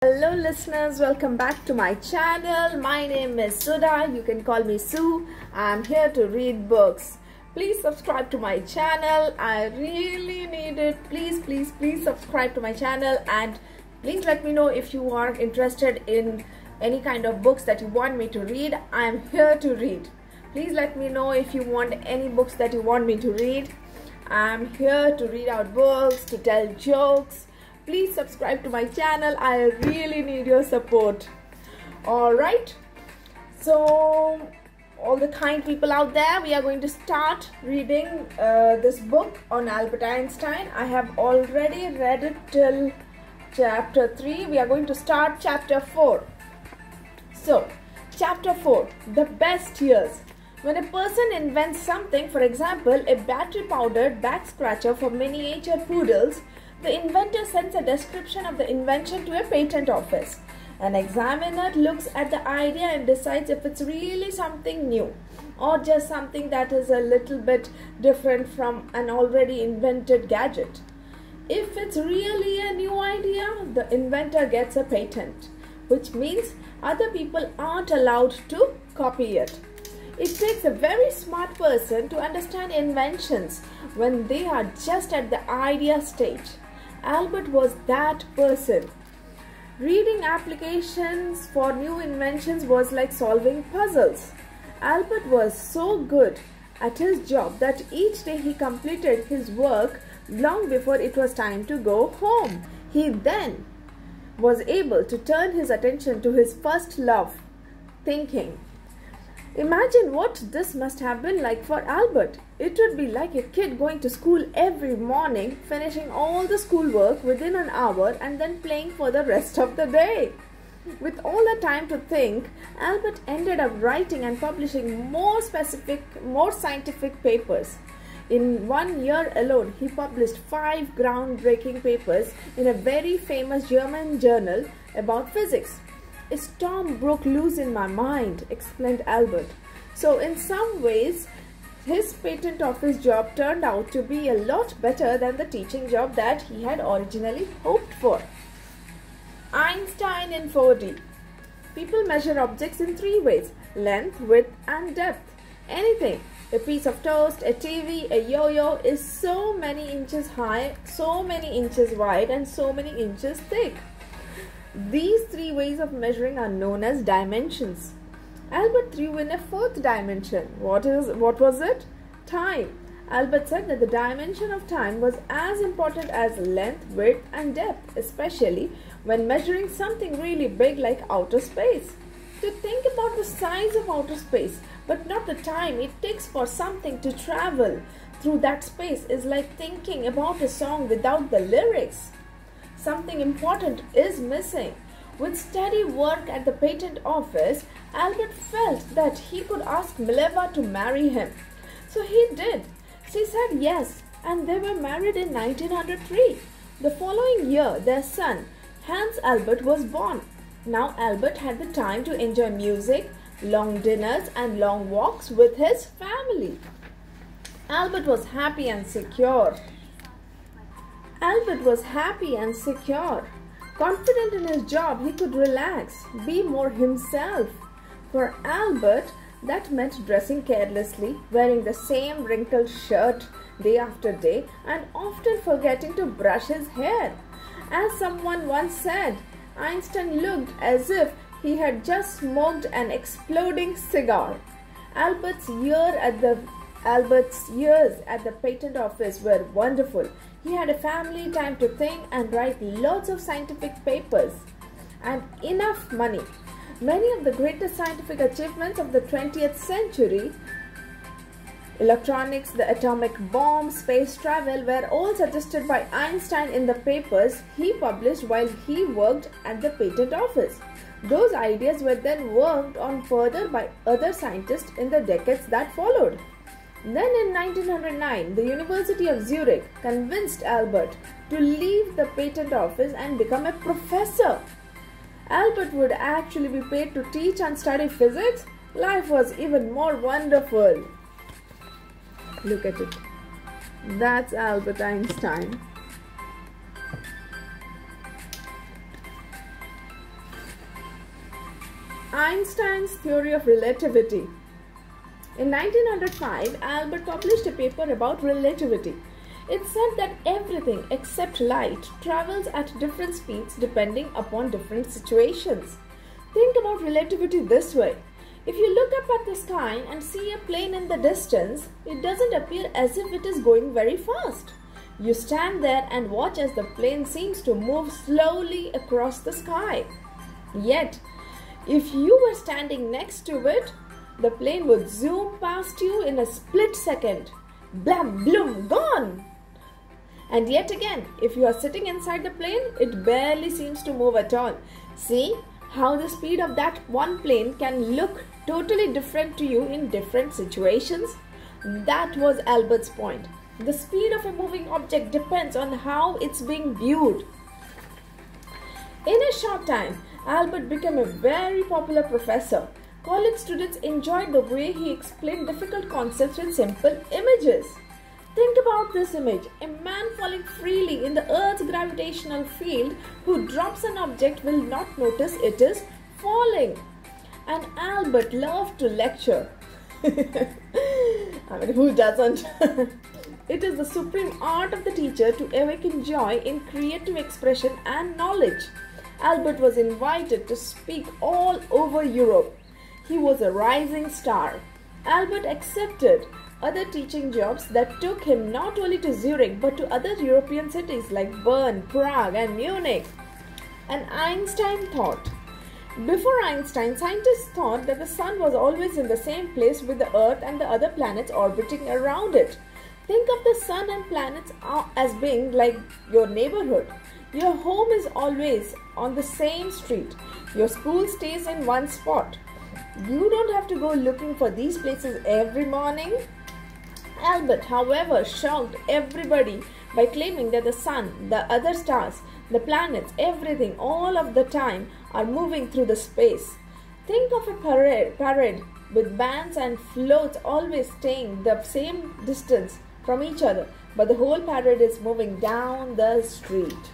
Hello listeners, welcome back to my channel. My name is Sudha. You can call me Sue. I'm here to read books. Please subscribe to my channel. I really need it. Please subscribe to my channel, and please let me know if you are interested in any kind of books that you want me to read. I'm here to read. Please let me know if you want any books that you want me to read. I'm here to read out books, to tell jokes. Please subscribe to my channel. I really need your support. Alright, so all the kind people out there, we are going to start reading this book on Albert Einstein. I have already read it till chapter 3. We are going to start chapter 4. So, chapter 4, the best years. When a person invents something, for example, a battery-powered back scratcher for miniature poodles, the inventor sends a description of the invention to a patent office. An examiner looks at the idea and decides if it's really something new or just something that is a little bit different from an already invented gadget. If it's really a new idea, the inventor gets a patent, which means other people aren't allowed to copy it. It takes a very smart person to understand inventions when they are just at the idea stage. Albert was that person. Reading applications for new inventions was like solving puzzles. Albert was so good at his job that each day he completed his work long before it was time to go home. He then was able to turn his attention to his first love, thinking. Imagine what this must have been like for Albert. It would be like a kid going to school every morning, finishing all the schoolwork within an hour and then playing for the rest of the day. With all the time to think, Albert ended up writing and publishing more scientific papers. In 1 year alone, he published 5 groundbreaking papers in a very famous German journal about physics. A storm broke loose in my mind, explained Albert. So in some ways, his patent office job turned out to be a lot better than the teaching job that he had originally hoped for. Einstein in 4D. People measure objects in 3 ways: length, width, and depth. Anything. A piece of toast, a TV, a yo-yo is so many inches high, so many inches wide, and so many inches thick. These 3 ways of measuring are known as dimensions. Albert threw in a 4th dimension. What was it? Time. Albert said that the dimension of time was as important as length, width, and depth, especially when measuring something really big like outer space. To think about the size of outer space, but not the time it takes for something to travel through that space, is like thinking about a song without the lyrics. Something important is missing. With steady work at the patent office, Albert felt that he could ask Mileva to marry him. So he did. She said yes, and they were married in 1903. The following year, their son, Hans Albert, was born. Now Albert had the time to enjoy music, long dinners, and long walks with his family. Albert was happy and secure. Albert was happy and secure. Confident in his job, he could relax, be more himself. For Albert, that meant dressing carelessly, wearing the same wrinkled shirt day after day, and often forgetting to brush his hair. As someone once said, Einstein looked as if he had just smoked an exploding cigar. Albert's years at the patent office were wonderful. He had a family, time to think and write lots of scientific papers, and enough money. Many of the greatest scientific achievements of the 20th century, electronics, the atomic bomb, space travel, were all suggested by Einstein in the papers he published while he worked at the patent office. Those ideas were then worked on further by other scientists in the decades that followed. Then in 1909, the University of Zurich convinced Albert to leave the patent office and become a professor. Albert would actually be paid to teach and study physics. Life was even more wonderful. Look at it. That's Albert Einstein. Einstein's theory of relativity. In 1905, Albert published a paper about relativity. It said that everything except light travels at different speeds depending upon different situations. Think about relativity this way. If you look up at the sky and see a plane in the distance, it doesn't appear as if it is going very fast. You stand there and watch as the plane seems to move slowly across the sky. Yet, if you were standing next to it, the plane would zoom past you in a split second. Blam, bloom, gone! And yet again, if you are sitting inside the plane, it barely seems to move at all. See how the speed of that one plane can look totally different to you in different situations? That was Albert's point. The speed of a moving object depends on how it's being viewed. In a short time, Albert became a very popular professor. College students enjoyed the way he explained difficult concepts with simple images. Think about this image. A man falling freely in the Earth's gravitational field who drops an object will not notice it is falling. And Albert loved to lecture. I mean, who doesn't? It is the supreme art of the teacher to awaken joy in creative expression and knowledge. Albert was invited to speak all over Europe. He was a rising star. Albert accepted other teaching jobs that took him not only to Zurich but to other European cities like Bern, Prague and Munich. And Einstein thought. Before Einstein, scientists thought that the sun was always in the same place with the Earth and the other planets orbiting around it. Think of the sun and planets as being like your neighborhood. Your home is always on the same street. Your school stays in one spot. You don't have to go looking for these places every morning. Albert, however, shocked everybody by claiming that the sun, the other stars, the planets, everything, all of the time are moving through the space. Think of a parade with bands and floats always staying the same distance from each other, but the whole parade is moving down the street.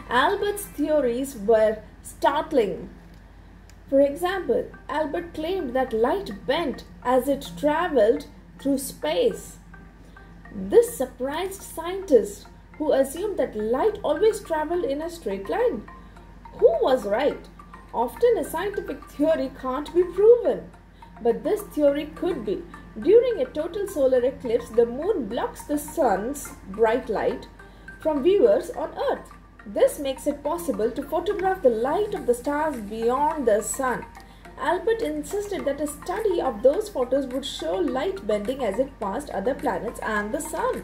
Albert's theories were startling. For example, Albert claimed that light bent as it traveled through space. This surprised scientists who assumed that light always traveled in a straight line. Who was right? Often a scientific theory can't be proven, but this theory could be. During a total solar eclipse, the moon blocks the sun's bright light from viewers on Earth. This makes it possible to photograph the light of the stars beyond the sun. Albert insisted that a study of those photos would show light bending as it passed other planets and the sun.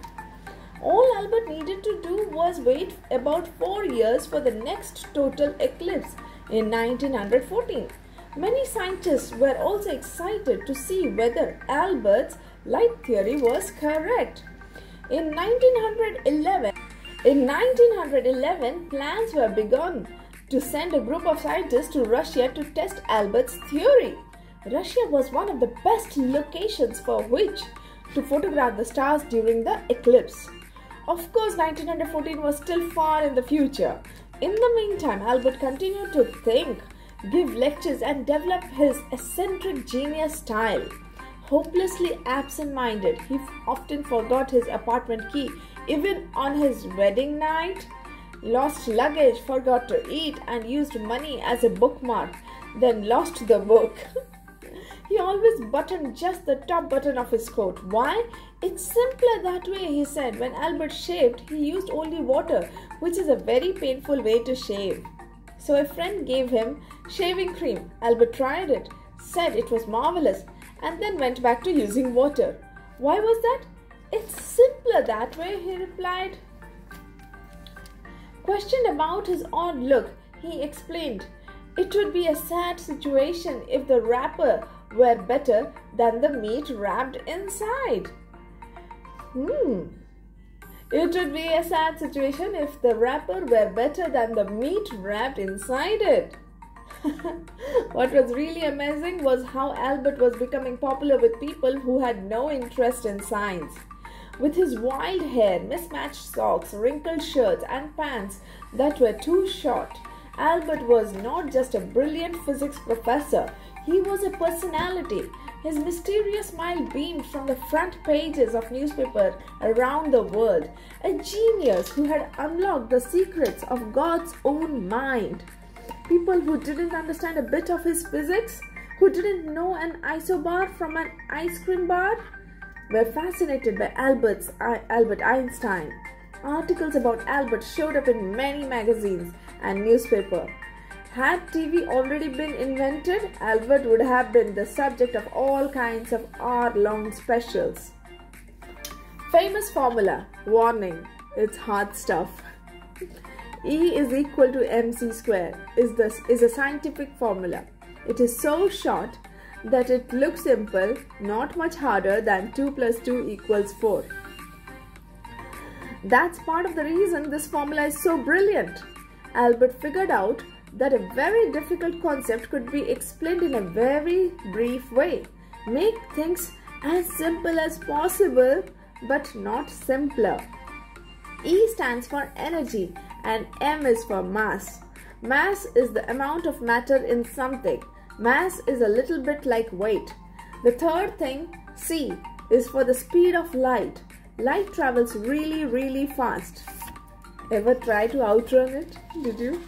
All Albert needed to do was wait about 4 years for the next total eclipse in 1914. Many scientists were also excited to see whether Albert's light theory was correct. In 1911, plans were begun to send a group of scientists to Russia to test Albert's theory. Russia was one of the best locations for which to photograph the stars during the eclipse. Of course, 1914 was still far in the future. In the meantime, Albert continued to think, give lectures and develop his eccentric genius style. Hopelessly absent-minded, he often forgot his apartment key even on his wedding night, lost luggage, forgot to eat and used money as a bookmark, then lost the book. He always buttoned just the top button of his coat. Why? It's simpler that way, he said. When Albert shaved, he used only water, which is a very painful way to shave. So a friend gave him shaving cream. Albert tried it, said it was marvelous, and then went back to using water. Why was that? It's simpler that way, he replied. Questioned about his odd look, he explained, it would be a sad situation if the wrapper were better than the meat wrapped inside. It would be a sad situation if the wrapper were better than the meat wrapped inside it. What was really amazing was how Albert was becoming popular with people who had no interest in science. With his wild hair, mismatched socks, wrinkled shirts and pants that were too short, Albert was not just a brilliant physics professor, he was a personality. His mysterious smile beamed from the front pages of newspapers around the world. A genius who had unlocked the secrets of God's own mind. People who didn't understand a bit of his physics, who didn't know an isobar from an ice cream bar, were fascinated by Albert Einstein. Articles about Albert showed up in many magazines and newspapers. Had TV already been invented, Albert would have been the subject of all kinds of hour-long specials. Famous formula. Warning, it's hard stuff. E is equal to mc square is a scientific formula. It is so short that it looks simple, not much harder than 2 plus 2 equals 4. That's part of the reason this formula is so brilliant. Albert figured out that a very difficult concept could be explained in a very brief way. Make things as simple as possible, but not simpler. E stands for energy and M is for mass. Mass is the amount of matter in something. Mass is a little bit like weight. The third thing, C, is for the speed of light. Light travels really, really fast. Ever try to outrun it? Did you?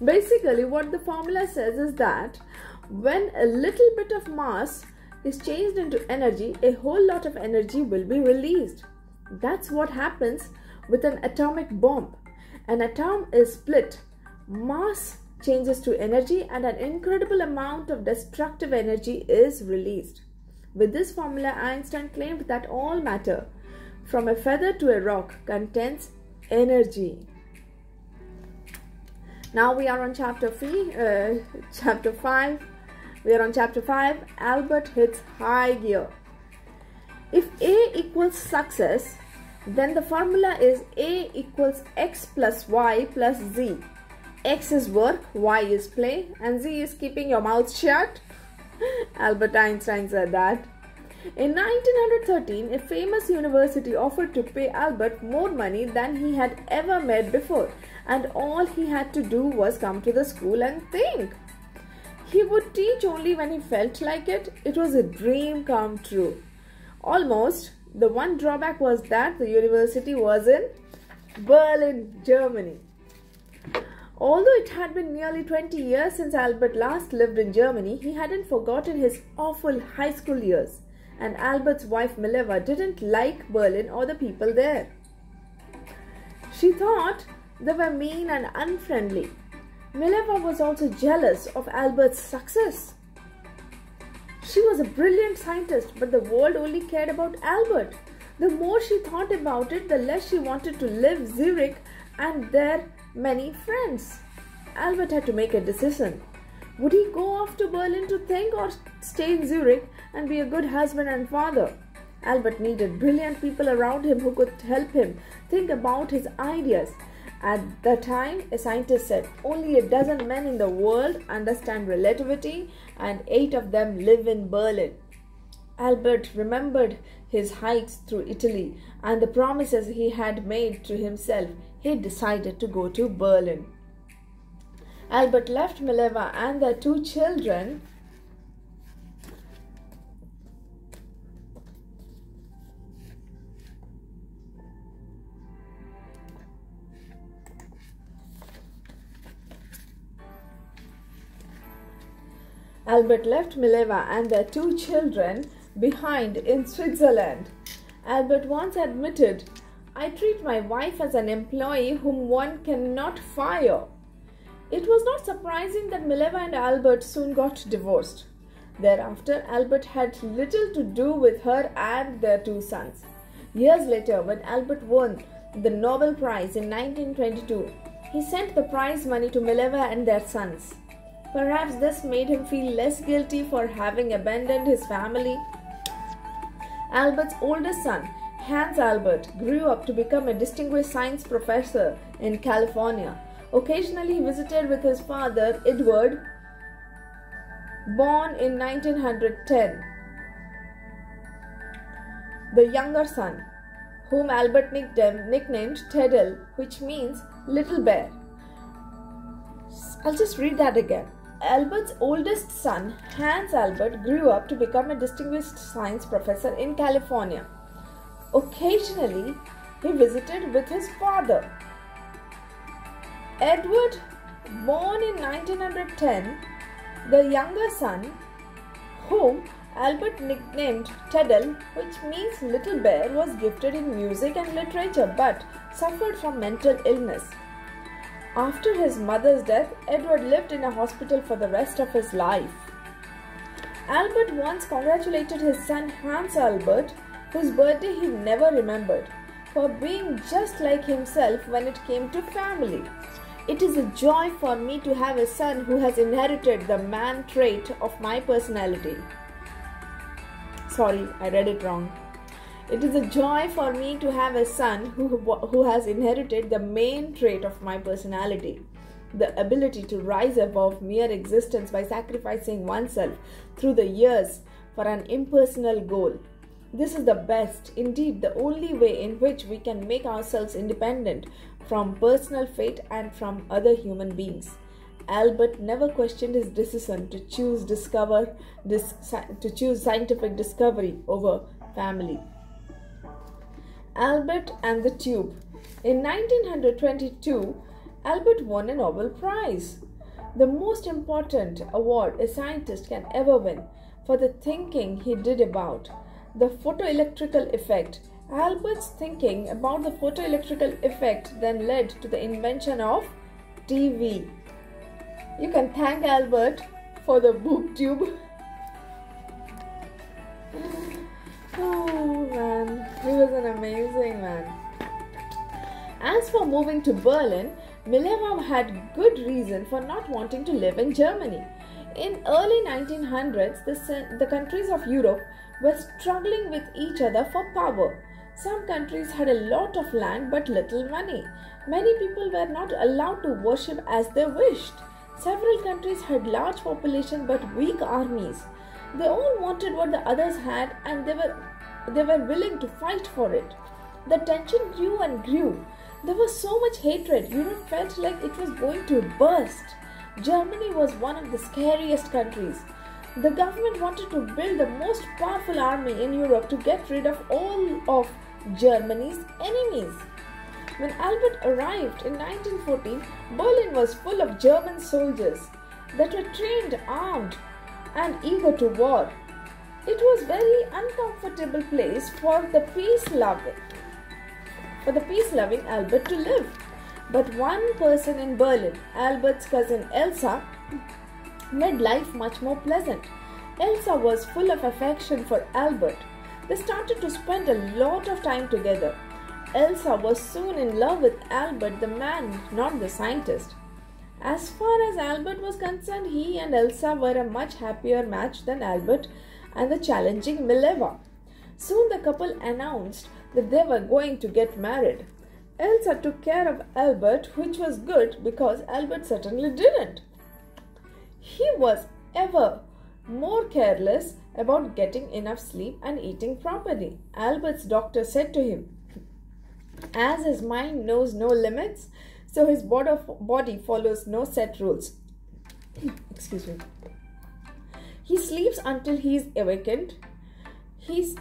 Basically, what the formula says is that when a little bit of mass is changed into energy, a whole lot of energy will be released. That's what happens with an atomic bomb. An atom is split. Mass changes to energy and an incredible amount of destructive energy is released. With this formula, Einstein claimed that all matter, from a feather to a rock, contains energy. Now we are on chapter 5. We are on chapter 5. Albert hits high gear. If A equals success, then the formula is A equals X plus Y plus Z. X is work, Y is play, and Z is keeping your mouth shut. Albert Einstein said that. In 1913, a famous university offered to pay Albert more money than he had ever made before, and all he had to do was come to the school and think. He would teach only when he felt like it. It was a dream come true. Almost. The one drawback was that the university was in Berlin, Germany. Although it had been nearly 20 years since Albert last lived in Germany, he hadn't forgotten his awful high school years. And Albert's wife Mileva didn't like Berlin or the people there. She thought they were mean and unfriendly. Mileva was also jealous of Albert's success. She was a brilliant scientist, but the world only cared about Albert. The more she thought about it, the less she wanted to leave Zurich and their many friends. Albert had to make a decision. Would he go off to Berlin to think or stay in Zurich and be a good husband and father? Albert needed brilliant people around him who could help him think about his ideas. At the time, a scientist said, only a dozen men in the world understand relativity and 8 of them live in Berlin. Albert remembered his hikes through Italy and the promises he had made to himself. He decided to go to Berlin. Albert left Mileva and their 2 children behind in Switzerland. Albert once admitted, I treat my wife as an employee whom one cannot fire. It was not surprising that Mileva and Albert soon got divorced. Thereafter, Albert had little to do with her and their 2 sons. Years later, when Albert won the Nobel Prize in 1922, he sent the prize money to Mileva and their sons. Perhaps this made him feel less guilty for having abandoned his family. Albert's oldest son, Hans Albert, grew up to become a distinguished science professor in California. Occasionally, he visited with his father, Edward, born in 1910, the younger son, whom Albert nicknamed Teddle, which means little bear. I'll just read that again. Albert's oldest son, Hans Albert, grew up to become a distinguished science professor in California. Occasionally, he visited with his father. Edward, born in 1910, the younger son, whom Albert nicknamed Teddle, which means little bear, was gifted in music and literature but suffered from mental illness. After his mother's death, Edward lived in a hospital for the rest of his life. Albert once congratulated his son Hans Albert, whose birthday he never remembered, for being just like himself when it came to family. It is a joy for me to have a son who has inherited the man trait of my personality. Sorry, I read it wrong. It is a joy for me to have a son who has inherited the main trait of my personality, the ability to rise above mere existence by sacrificing oneself through the years for an impersonal goal. This is the best, indeed the only way in which we can make ourselves independent from personal fate and from other human beings. Albert never questioned his decision to choose scientific discovery over family. Albert and the Tube. In 1922, Albert won a Nobel Prize, the most important award a scientist can ever win, for the thinking he did about the photoelectrical effect. Albert's thinking about the photoelectrical effect then led to the invention of TV. You can thank Albert for the boob tube. Oh man, he was an amazing man. As for moving to Berlin, Mileva had good reason for not wanting to live in Germany. In early 1900s, the countries of Europe were struggling with each other for power. Some countries had a lot of land but little money. Many people were not allowed to worship as they wished. Several countries had large populations but weak armies. They all wanted what the others had and they were willing to fight for it. The tension grew and grew. There was so much hatred, Europe felt like it was going to burst. Germany was one of the scariest countries. The government wanted to build the most powerful army in Europe to get rid of all of Germany's enemies. When Albert arrived in 1914, Berlin was full of German soldiers that were trained, armed, and eager to war. It was a very uncomfortable place for the peace-loving Albert to live. But one person in Berlin, Albert's cousin Elsa, made life much more pleasant. Elsa was full of affection for Albert. They started to spend a lot of time together. Elsa was soon in love with Albert, the man, not the scientist. As far as Albert was concerned, he and Elsa were a much happier match than Albert and the challenging Mileva. Soon the couple announced that they were going to get married. Elsa took care of Albert, which was good because Albert certainly didn't. He was ever more careless about getting enough sleep and eating properly. Albert's doctor said to him, as his mind knows no limits, so his body follows no set rules. Excuse me. He sleeps until he is awakened. He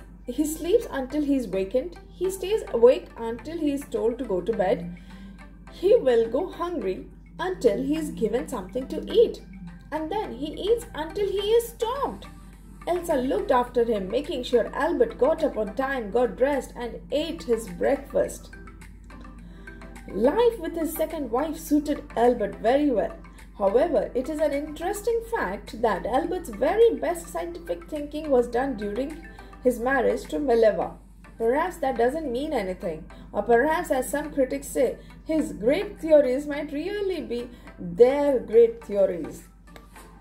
sleeps until he is wakened. He stays awake until he is told to go to bed. He will go hungry until he is given something to eat. And then he eats until he is starved. Elsa looked after him, making sure Albert got up on time, got dressed, and ate his breakfast. Life with his second wife suited Albert very well. However, it is an interesting fact that Albert's very best scientific thinking was done during his marriage to Mileva. Perhaps that doesn't mean anything, or perhaps, as some critics say, his great theories might really be their great theories,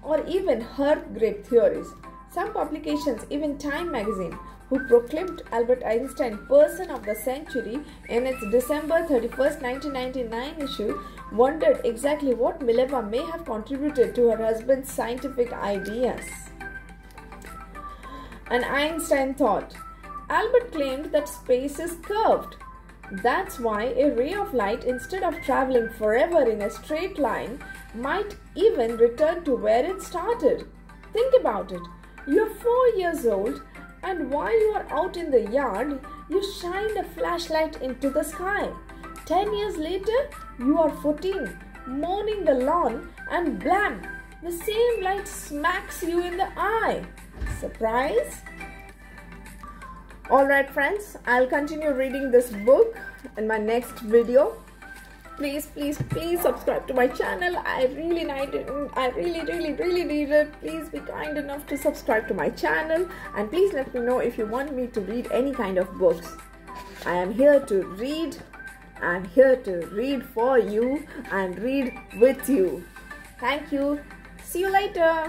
or even her great theories. Some publications, even Time magazine, who proclaimed Albert Einstein Person of the Century in its December 31st, 1999 issue, wondered exactly what Mileva may have contributed to her husband's scientific ideas. And Einstein thought, Albert claimed that space is curved. That's why a ray of light, instead of traveling forever in a straight line, might even return to where it started. Think about it. You're 4 years old, and while you are out in the yard, you shine a flashlight into the sky. 10 years later, you are 14, mowing the lawn, and blam! The same light smacks you in the eye. Surprise? Alright friends, I'll continue reading this book in my next video. Please subscribe to my channel. I really need it. I really need it. Please be kind enough to subscribe to my channel, and please let me know if you want me to read any kind of books. I am here to read. I'm here to read for you and read with you. Thank you. See you later.